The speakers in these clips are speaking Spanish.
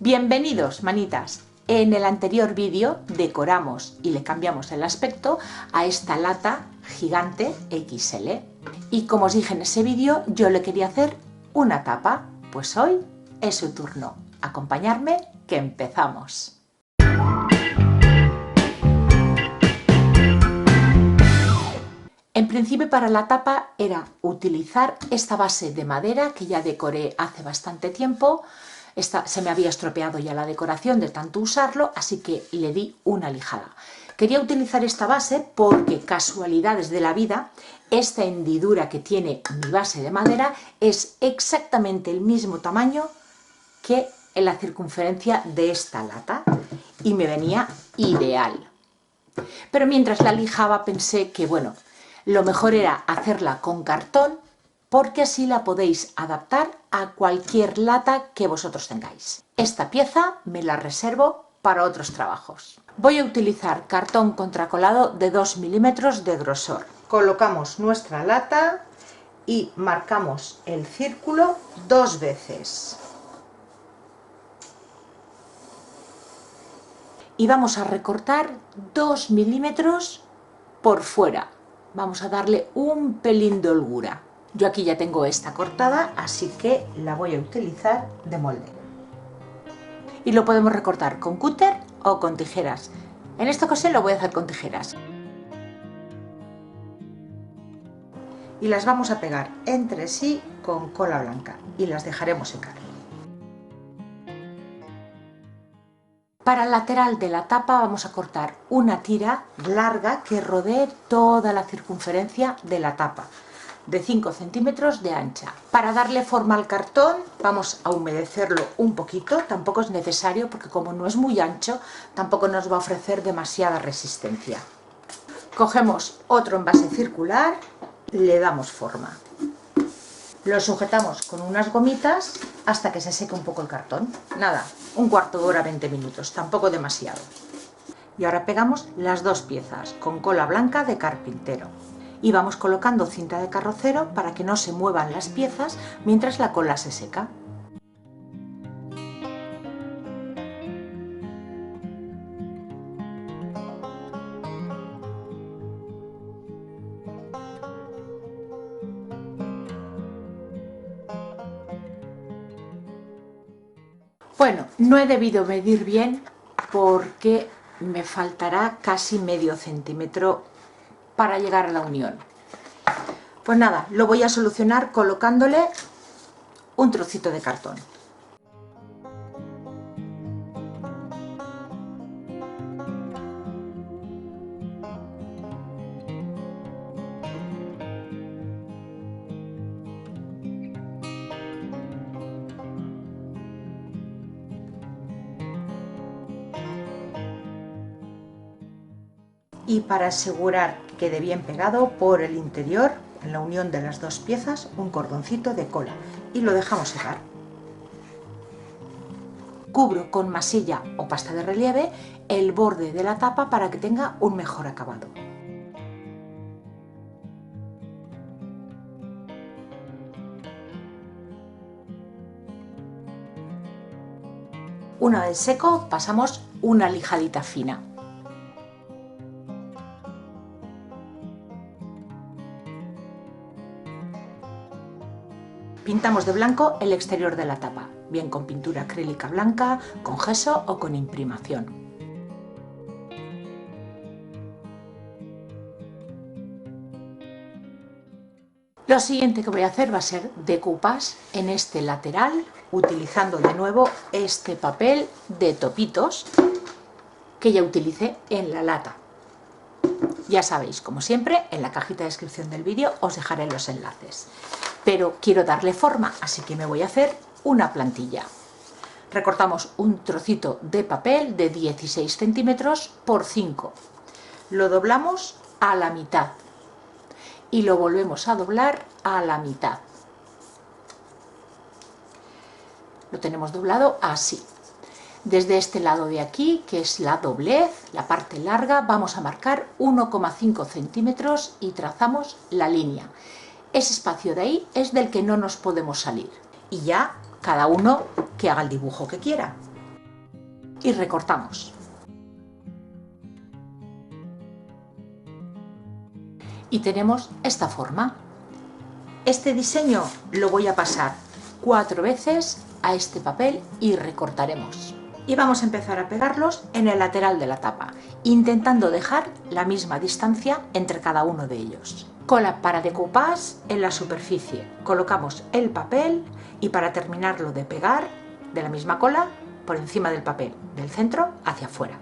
Bienvenidos, manitas. En el anterior vídeo decoramos y le cambiamos el aspecto a esta lata gigante XL. Y como os dije en ese vídeo, yo le quería hacer una tapa. Pues hoy es su turno. Acompañarme, que empezamos. En principio, para la tapa era utilizar esta base de madera que ya decoré hace bastante tiempo. Se me había estropeado ya la decoración de tanto usarlo, así que le di una lijada. Quería utilizar esta base porque, casualidades de la vida, esta hendidura que tiene mi base de madera es exactamente el mismo tamaño que en la circunferencia de esta lata y me venía ideal. Pero mientras la lijaba pensé que, bueno, lo mejor era hacerla con cartón, porque así la podéis adaptar a cualquier lata que vosotros tengáis. Esta pieza me la reservo para otros trabajos. Voy a utilizar cartón contracolado de 2 milímetros de grosor. Colocamos nuestra lata y marcamos el círculo 2 veces. Y vamos a recortar 2 milímetros por fuera. Vamos a darle un pelín de holgura. Yo aquí ya tengo esta cortada, así que la voy a utilizar de molde. Y lo podemos recortar con cúter o con tijeras. En esta ocasión lo voy a hacer con tijeras. Y las vamos a pegar entre sí con cola blanca y las dejaremos secar. Para el lateral de la tapa vamos a cortar una tira larga que rodee toda la circunferencia de la tapa, de 5 centímetros de ancha. Para darle forma al cartón vamos a humedecerlo un poquito, tampoco es necesario porque como no es muy ancho tampoco nos va a ofrecer demasiada resistencia. Cogemos otro envase circular, le damos forma. Lo sujetamos con unas gomitas hasta que se seque un poco el cartón. Nada, un cuarto de hora, 20 minutos, tampoco demasiado. Y ahora pegamos las dos piezas con cola blanca de carpintero. Y vamos colocando cinta de carrocero para que no se muevan las piezas mientras la cola se seca. Bueno, no he debido medir bien porque me faltará casi medio centímetro para llegar a la unión. Pues nada, lo voy a solucionar colocándole un trocito de cartón. Y para asegurar que quede bien pegado por el interior, en la unión de las dos piezas, un cordoncito de cola y lo dejamos secar. Cubro con masilla o pasta de relieve el borde de la tapa para que tenga un mejor acabado. Una vez seco, pasamos una lijadita fina. Pintamos de blanco el exterior de la tapa, bien con pintura acrílica blanca, con gesso o con imprimación. Lo siguiente que voy a hacer va a ser decoupage en este lateral, utilizando de nuevo este papel de topitos que ya utilicé en la lata. Ya sabéis, como siempre, en la cajita de descripción del vídeo os dejaré los enlaces. Pero quiero darle forma, así que me voy a hacer una plantilla. Recortamos un trocito de papel de 16 centímetros por 5. Lo doblamos a la mitad y lo volvemos a doblar a la mitad. Lo tenemos doblado así. Desde este lado de aquí, que es la doblez, la parte larga, vamos a marcar 1,5 centímetros y trazamos la línea. Ese espacio de ahí es del que no nos podemos salir. Y ya cada uno que haga el dibujo que quiera. y recortamos. Y tenemos esta forma. Este diseño lo voy a pasar 4 veces a este papel y recortaremos. Y vamos a empezar a pegarlos en el lateral de la tapa, intentando dejar la misma distancia entre cada uno de ellos. Cola para decoupage en la superficie. Colocamos el papel y para terminarlo de pegar, de la misma cola, por encima del papel, del centro hacia afuera.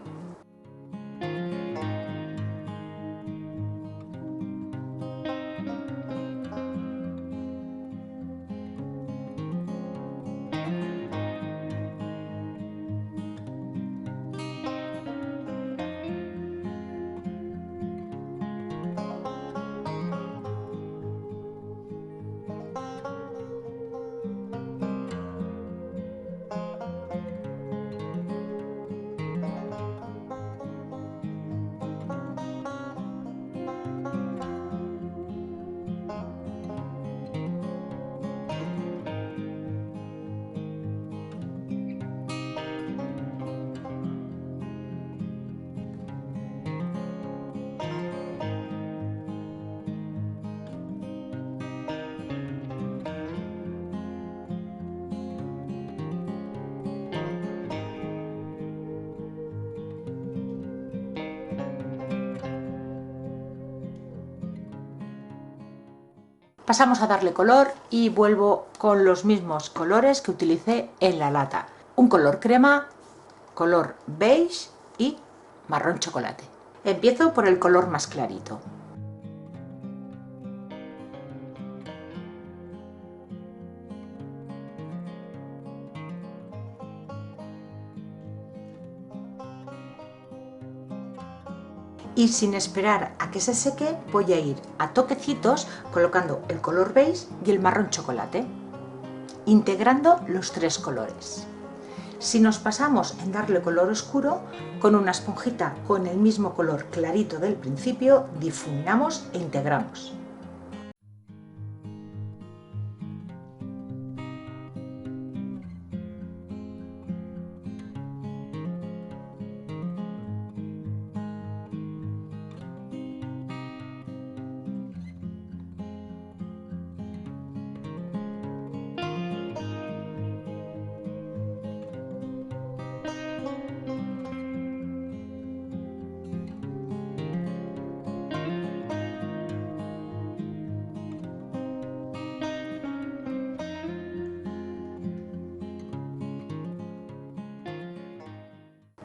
Pasamos a darle color y vuelvo con los mismos colores que utilicé en la lata. Un color crema, color beige y marrón chocolate. Empiezo por el color más clarito. Y sin esperar a que se seque voy a ir a toquecitos colocando el color beige y el marrón chocolate, integrando los 3 colores. Si nos pasamos en darle color oscuro, con una esponjita con el mismo color clarito del principio difuminamos e integramos.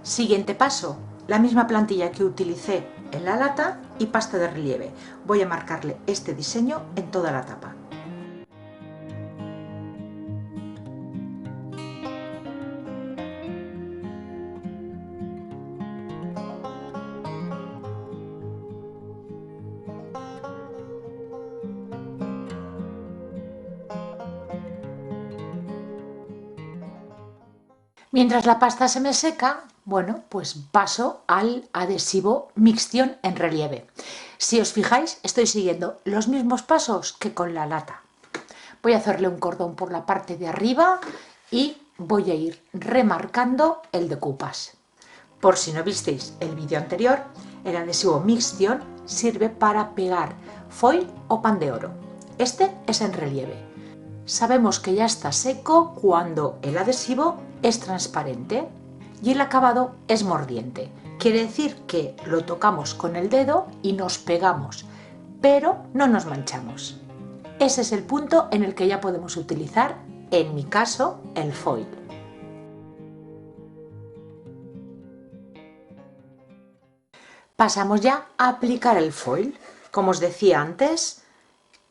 Siguiente paso, la misma plantilla que utilicé en la lata y pasta de relieve. Voy a marcarle este diseño en toda la tapa. Mientras la pasta se me seca, bueno, pues paso al adhesivo Mixtion en relieve. Si os fijáis, estoy siguiendo los mismos pasos que con la lata. Voy a hacerle un cordón por la parte de arriba y voy a ir remarcando el decoupage. Por si no visteis el vídeo anterior, el adhesivo Mixtion sirve para pegar foil o pan de oro. Este es en relieve. Sabemos que ya está seco cuando el adhesivo es transparente y el acabado es mordiente. Quiere decir que lo tocamos con el dedo y nos pegamos, pero no nos manchamos. Ese es el punto en el que ya podemos utilizar, en mi caso, el foil. Pasamos ya a aplicar el foil. Como os decía antes,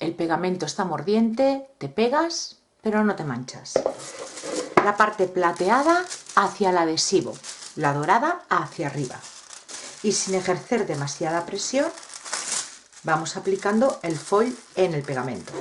el pegamento está mordiente, te pegas, pero no te manchas. La parte plateada hacia el adhesivo, la dorada hacia arriba. Y sin ejercer demasiada presión, vamos aplicando el foil en el pegamento.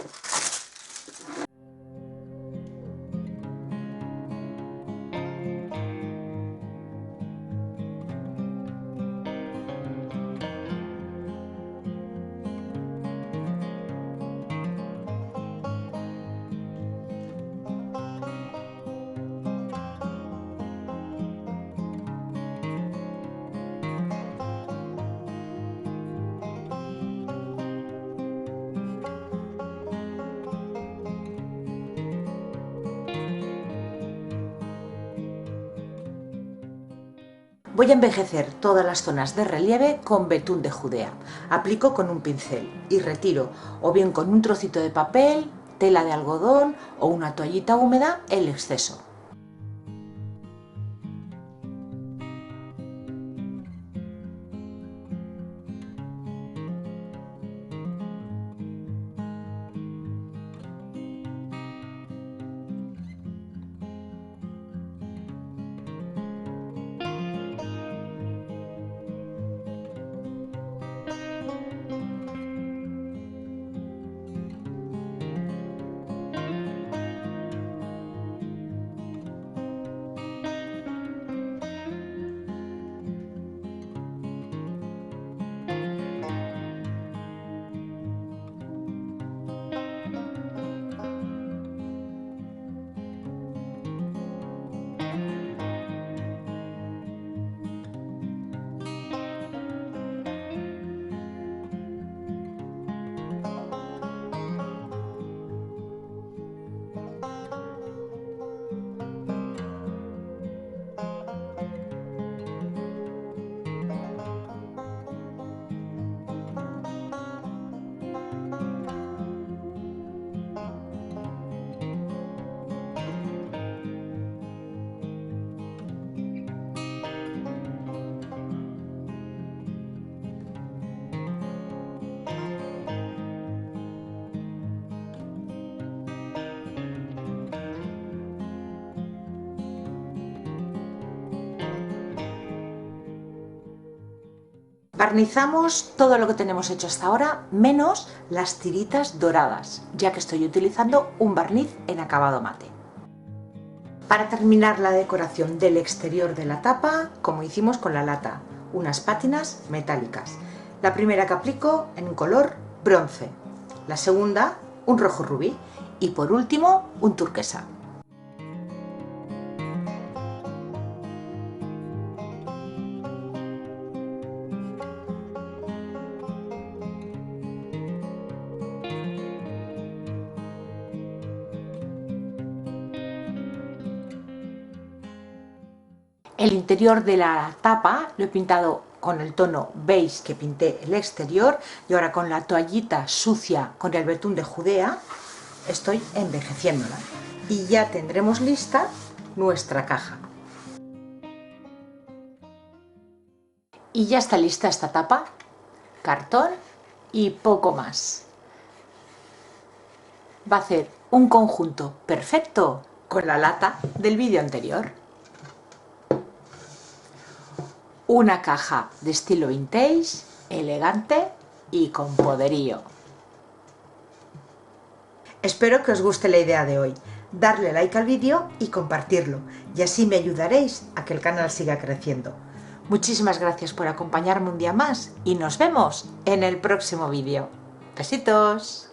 Voy a envejecer todas las zonas de relieve con betún de Judea. Aplico con un pincel y retiro, o bien con un trocito de papel, tela de algodón o una toallita húmeda, el exceso. Barnizamos todo lo que tenemos hecho hasta ahora, menos las tiritas doradas, ya que estoy utilizando un barniz en acabado mate. Para terminar la decoración del exterior de la tapa, como hicimos con la lata, unas pátinas metálicas. La primera que aplico en color bronce, la segunda un rojo rubí y por último un turquesa. El interior de la tapa lo he pintado con el tono beige que pinté el exterior y ahora con la toallita sucia con el betún de Judea estoy envejeciéndola y ya tendremos lista nuestra caja. Y ya está lista esta tapa, cartón y poco más. Va a ser un conjunto perfecto con la lata del vídeo anterior. Una caja de estilo vintage, elegante y con poderío. Espero que os guste la idea de hoy. Darle like al vídeo y compartirlo, y así me ayudaréis a que el canal siga creciendo. Muchísimas gracias por acompañarme un día más y nos vemos en el próximo vídeo. ¡Besitos!